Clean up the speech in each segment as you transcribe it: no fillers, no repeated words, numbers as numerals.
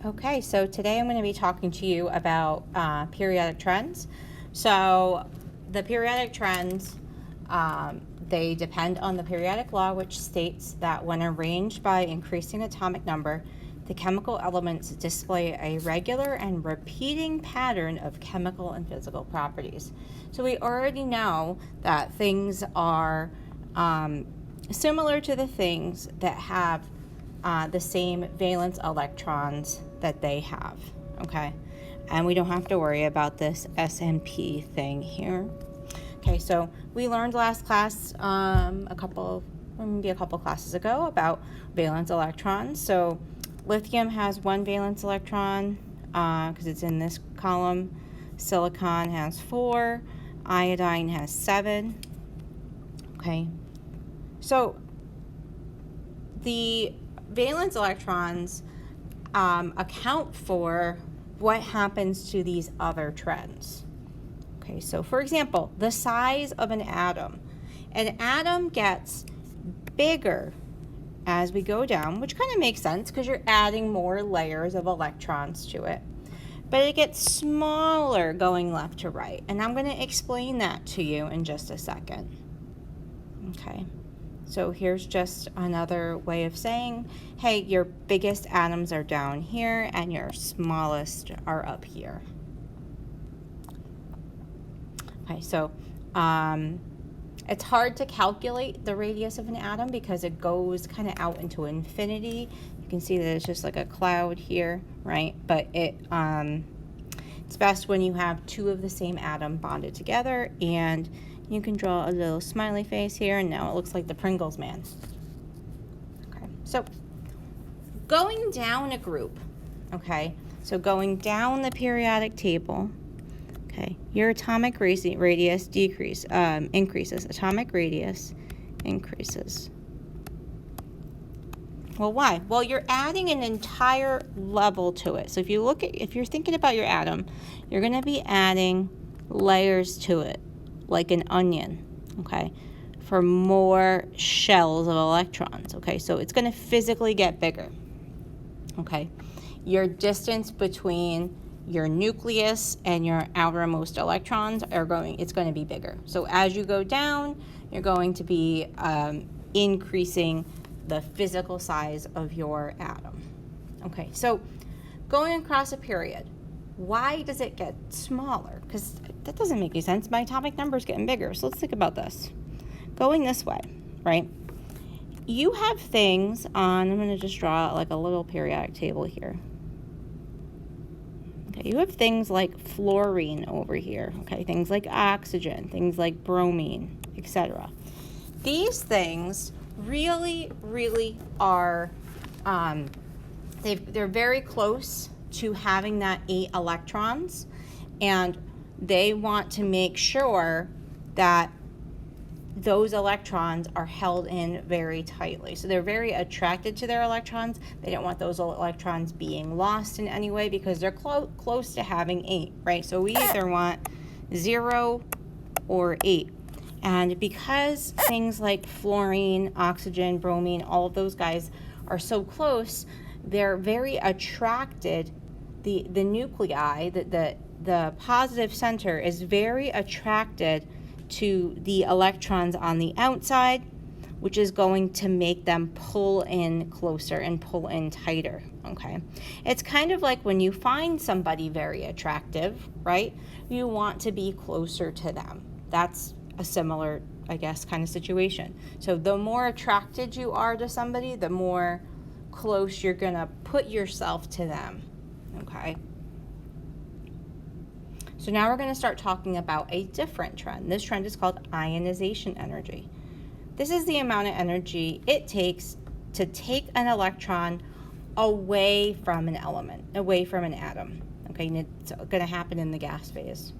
Okay, so today I'm going to be talking to you about periodic trends. So the periodic trends, they depend on the periodic law, which states that when arranged by increasing atomic number, the chemical elements display a regular and repeating pattern of chemical and physical properties. So we already know that things are similar to the things that have the same valence electrons that they have, okay? And we don't have to worry about this S&P thing here. Okay, so we learned last class a couple classes ago about valence electrons. So lithium has one valence electron because it's in this column. Silicon has 4. Iodine has 7. Okay, so the valence electrons account for what happens to these other trends. Okay, so for example, the size of an atom gets bigger as we go down, which kind of makes sense because you're adding more layers of electrons to it. But it gets smaller going left to right, and I'm going to explain that to you in just a second. Okay. So here's just another way of saying, hey, your biggest atoms are down here and your smallest are up here. Okay, so it's hard to calculate the radius of an atom because it goes kind of out into infinity. You can see that it's just like a cloud here, right? But it's best when you have two of the same atom bonded together, and you can draw a little smiley face here, and now it looks like the Pringles man. Okay, so going down a group, okay, so going down the periodic table, okay, your atomic radius increases. Atomic radius increases. Well, why? Well, you're adding an entire level to it. So if you're thinking about your atom, you're going to be adding layers to it, like an onion, okay, for more shells of electrons, okay? So it's going to physically get bigger, okay? Your distance between your nucleus and your outermost electrons it's going to be bigger. So as you go down, you're going to be increasing the physical size of your atom. Okay, so going across a period, why does it get smaller? Because that doesn't make any sense. My atomic number is getting bigger. So let's think about this. Going this way, right? You have things on, I'm going to just draw like a little periodic table here. Okay, you have things like fluorine over here, okay? Things like oxygen, things like bromine, etc. These things really, really are, they're very close to having that 8 electrons, and they want to make sure that those electrons are held in very tightly. So they're very attracted to their electrons. They don't want those electrons being lost in any way because they're close to having 8, right? So we either want 0 or 8. And because things like fluorine, oxygen, bromine, all of those guys are so close, they're very attracted. The nuclei, the positive center is very attracted to the electrons on the outside, which is going to make them pull in closer and pull in tighter, okay? It's kind of like when you find somebody very attractive, right? You want to be closer to them. That's a similar, I guess, kind of situation. So the more attracted you are to somebody, the more close you're going to put yourself to them, okay? So now we're going to start talking about a different trend. This trend is called ionization energy. This is the amount of energy it takes to take an electron away from an element, away from an atom. Okay, and it's going to happen in the gas phase.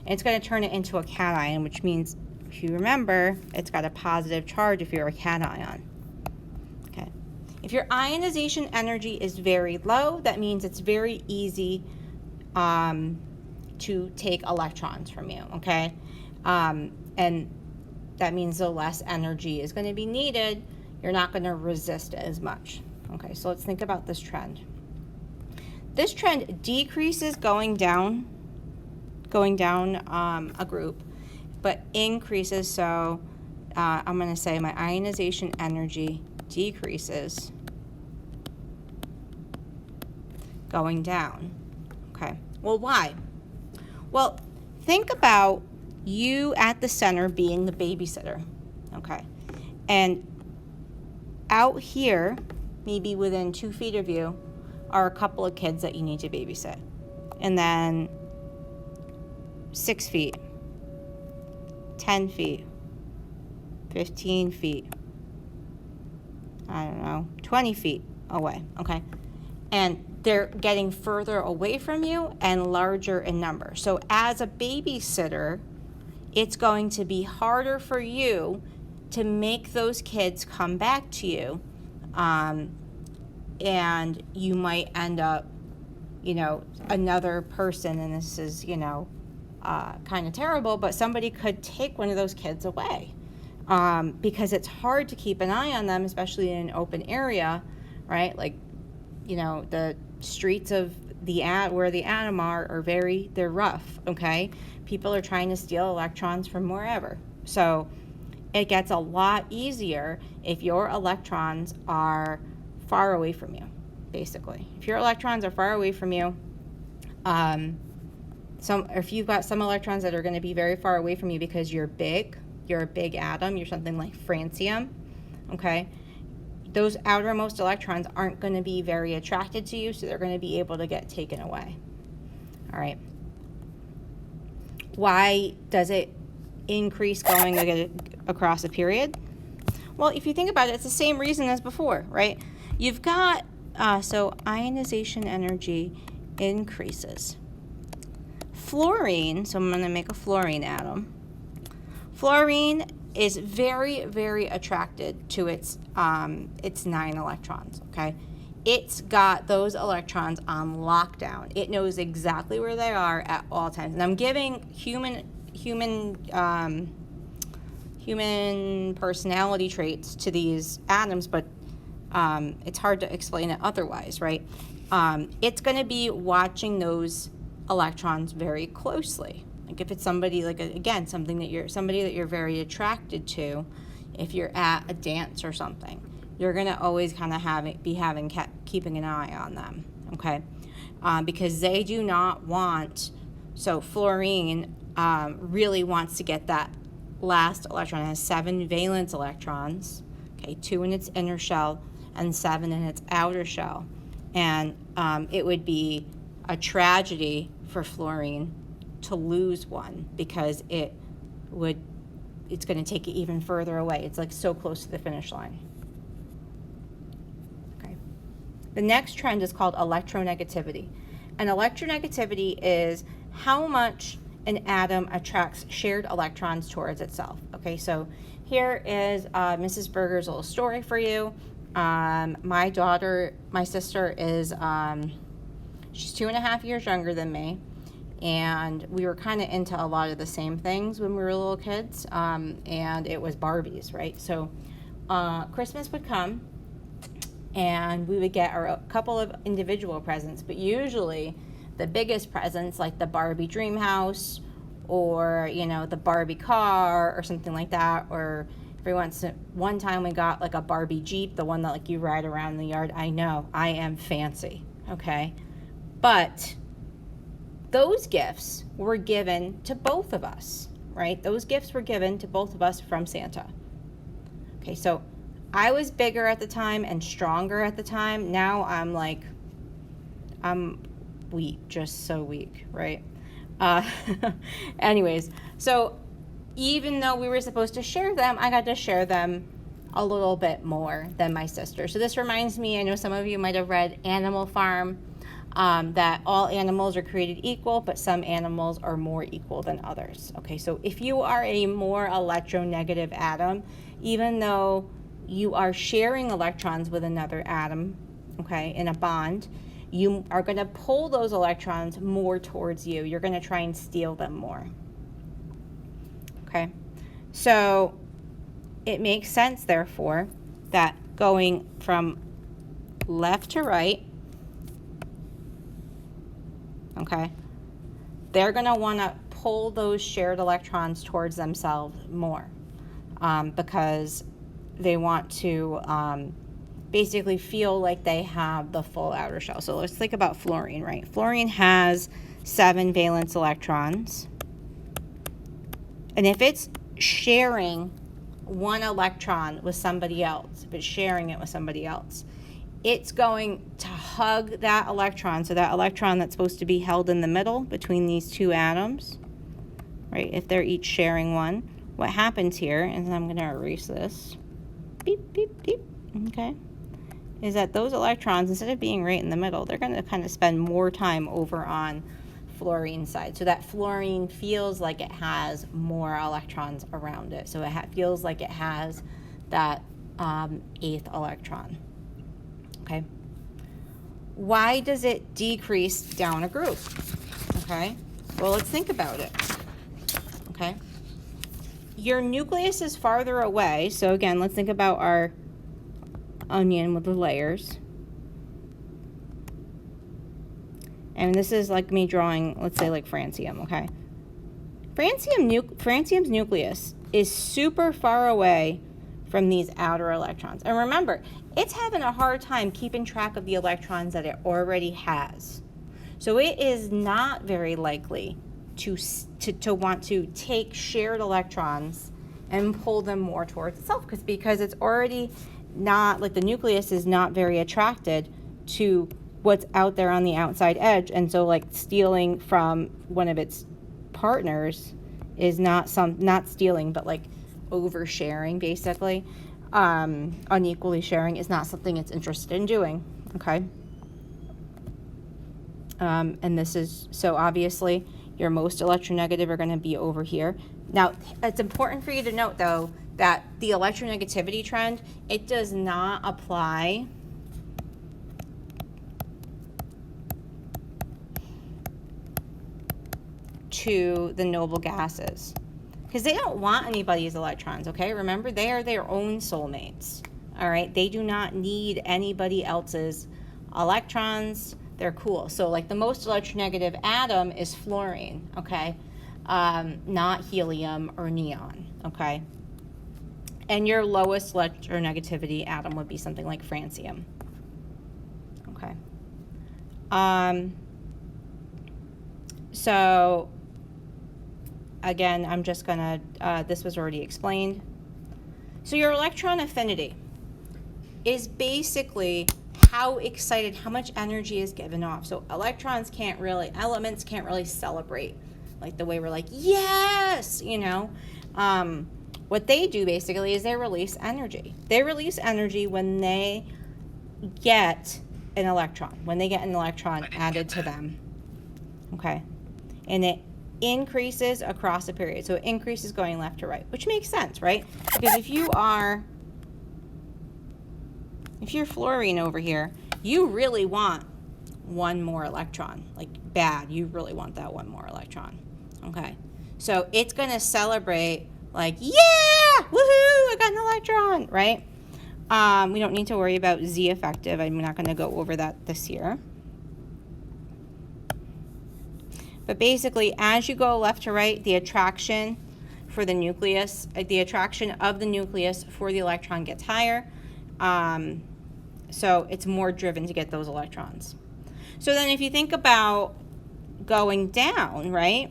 And it's going to turn it into a cation, which means, if you remember, it's got a positive charge if you're a cation. Okay. If your ionization energy is very low, that means it's very easy to take electrons from you, okay? And that means the less energy is going to be needed. You're not going to resist as much. Okay, so let's think about this trend. this trend decreases going down a group, but increases. So I'm going to say my ionization energy decreases going down. Okay. Well, why? Well, think about you at the center being the babysitter. Okay. And out here, maybe within 2 feet of you, are a couple of kids that you need to babysit. And then 6 feet, 10 feet, 15 feet, I don't know, 20 feet away, okay? And they're getting further away from you and larger in number. So as a babysitter, it's going to be harder for you to make those kids come back to you. And you might end up, another person, and this is, kind of terrible, but somebody could take one of those kids away because it's hard to keep an eye on them, especially in an open area, right? Like, the streets of where the atom are they're rough, okay? People are trying to steal electrons from wherever. So it gets a lot easier if your electrons are far away from you, basically. If your electrons are far away from you, if you've got some electrons that are going to be very far away from you because you're a big atom, you're something like francium, okay? Those outermost electrons aren't going to be very attracted to you, so they're going to be able to get taken away. All right. Why does it increase going across a period? Well, if you think about it, it's the same reason as before, right? You've got, so ionization energy increases. Fluorine, so I'm going to make a fluorine atom. Fluorine is very, very attracted to its 9 electrons, okay? It's got those electrons on lockdown. It knows exactly where they are at all times. And I'm giving human personality traits to these atoms, but it's hard to explain it otherwise, right? It's going to be watching those electrons very closely. Like if it's somebody, like again, somebody that you're very attracted to, if you're at a dance or something, you're going to always kind of keeping an eye on them, okay? Because they do not want, so fluorine really wants to get that last electron. It has 7 valence electrons, okay, 2 in its inner shell and 7 in its outer shell. And it would be a tragedy for fluorine to lose one because it's going to take it even further away. It's like so close to the finish line. Okay. The next trend is called electronegativity. And electronegativity is how much an atom attracts shared electrons towards itself. Okay, so here is Mrs. Berger's little story for you. My sister is, she's 2.5 years younger than me. And we were kind of into a lot of the same things when we were little kids, and it was Barbies, right? So Christmas would come, and we would get a couple of individual presents, but usually the biggest presents, like the Barbie dream house, or the Barbie car, or something like that, or one time we got like a Barbie Jeep, the one that like you ride around in the yard. I know, I am fancy, okay, but those gifts were given to both of us, right? Those gifts were given to both of us from Santa. Okay, so I was bigger at the time and stronger at the time. Now I'm weak, just so weak, right? Anyways, so even though we were supposed to share them, I got to share them a little bit more than my sister. So this reminds me, I know some of you might have read Animal Farm, that all animals are created equal, but some animals are more equal than others. Okay, so if you are a more electronegative atom, even though you are sharing electrons with another atom, okay, in a bond, you are going to pull those electrons more towards you. You're going to try and steal them more. Okay, so it makes sense, therefore, that going from left to right, okay? They're going to want to pull those shared electrons towards themselves more because they want to basically feel like they have the full outer shell. So let's think about fluorine, right? Fluorine has 7 valence electrons. And if it's sharing 1 electron with somebody else, if it's sharing it with somebody else, it's going to hug that electron. So that electron that's supposed to be held in the middle between these 2 atoms, right? If they're each sharing 1, what happens here, and I'm going to erase this, beep, beep, beep, okay, is that those electrons, instead of being right in the middle, they're going to kind of spend more time over on fluorine side. So that fluorine feels like it has more electrons around it. So it feels like it has that 8th electron. Okay. Why does it decrease down a group? Okay. Well, let's think about it. Okay. Your nucleus is farther away. So again, let's think about our onion with the layers. And this is like me drawing, let's say, like francium, okay? Francium's nucleus is super far away from these outer electrons. And remember, it's having a hard time keeping track of the electrons that it already has. So it is not very likely to want to take shared electrons and pull them more towards itself because it's already not, like the nucleus is not very attracted to what's out there on the outside edge, and so like stealing from one of its partners is not stealing, but like oversharing, basically. Unequally sharing is not something it's interested in doing, okay? And this is, so obviously your most electronegative are going to be over here. Now, it's important for you to note though that the electronegativity trend, it does not apply to the noble gases because they don't want anybody's electrons, okay? Remember, they are their own soulmates, all right? They do not need anybody else's electrons. They're cool. So like the most electronegative atom is fluorine, okay? Not helium or neon, okay? And your lowest electronegativity atom would be something like francium, okay? So again, I'm just gonna, this was already explained. So your electron affinity is basically how excited, how much energy is given off. So elements can't really celebrate like the way we're like, yes, you know. What they do basically is they release energy. They release energy when they get an electron, added to them, okay? And it increases across a period. So it increases going left to right, which makes sense, right? Because if you're fluorine over here, you really want one more electron, like bad. You really want that one more electron, okay? So it's going to celebrate like, yeah, woohoo, I got an electron, right? We don't need to worry about Z effective. I'm not going to go over that this year. But basically, as you go left to right, the attraction for the nucleus, the attraction of the nucleus for the electron gets higher. So it's more driven to get those electrons. So then if you think about going down, right,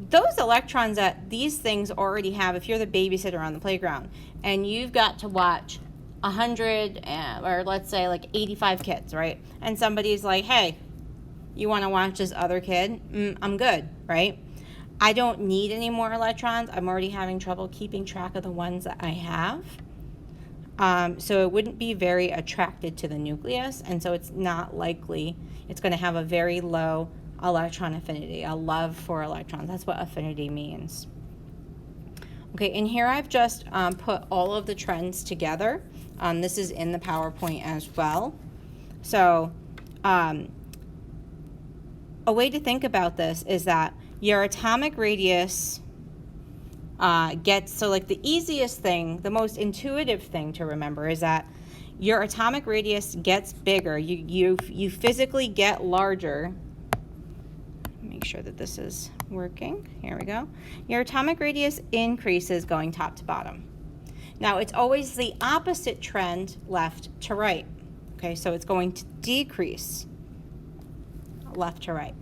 those electrons that these things already have, if you're the babysitter on the playground and you've got to watch 100 or let's say like 85 kids, right? And somebody's like, hey, you want to watch this other kid? I'm good, right? I don't need any more electrons. I'm already having trouble keeping track of the ones that I have. So it wouldn't be very attracted to the nucleus, and so it's not likely, it's going to have a very low electron affinity, a love for electrons. That's what affinity means. Okay, and here I've just put all of the trends together. This is in the PowerPoint as well. So a way to think about this is that your atomic radius so like the easiest thing, the most intuitive thing to remember is that your atomic radius gets bigger. You physically get larger make sure that this is working. Here we go. Your atomic radius increases going top to bottom. Now, it's always the opposite trend, left to right. Okay, so it's going to decrease left to right.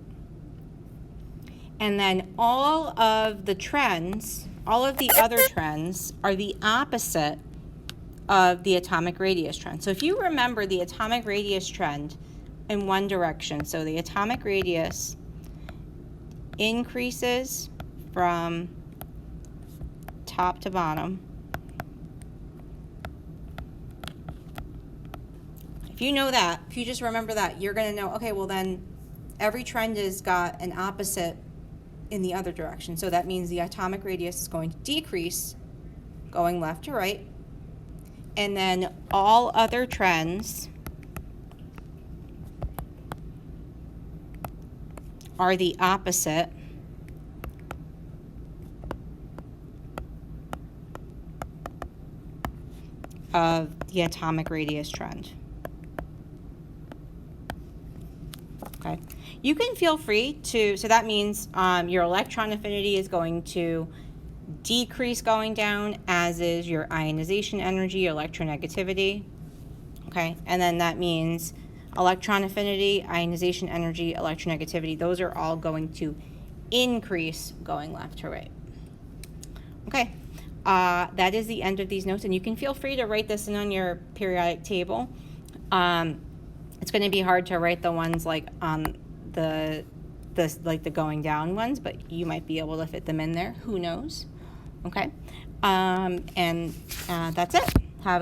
And then all of the trends, all of the other trends are the opposite of the atomic radius trend. So if you remember the atomic radius trend in one direction, so the atomic radius increases from top to bottom. If you know that, if you just remember that, you're going to know, okay, well then every trend has got an opposite in the other direction. So that means the atomic radius is going to decrease going left to right. And then all other trends are the opposite of the atomic radius trend. Okay. You can feel free to, so that means your electron affinity is going to decrease going down, as is your ionization energy, electronegativity. Okay, and then that means electron affinity, ionization energy, electronegativity, those are all going to increase going left to right. Okay, that is the end of these notes, and you can feel free to write this in on your periodic table. It's going to be hard to write the ones like on the going down ones, but you might be able to fit them in there. Who knows? Okay, and that's it. Have a good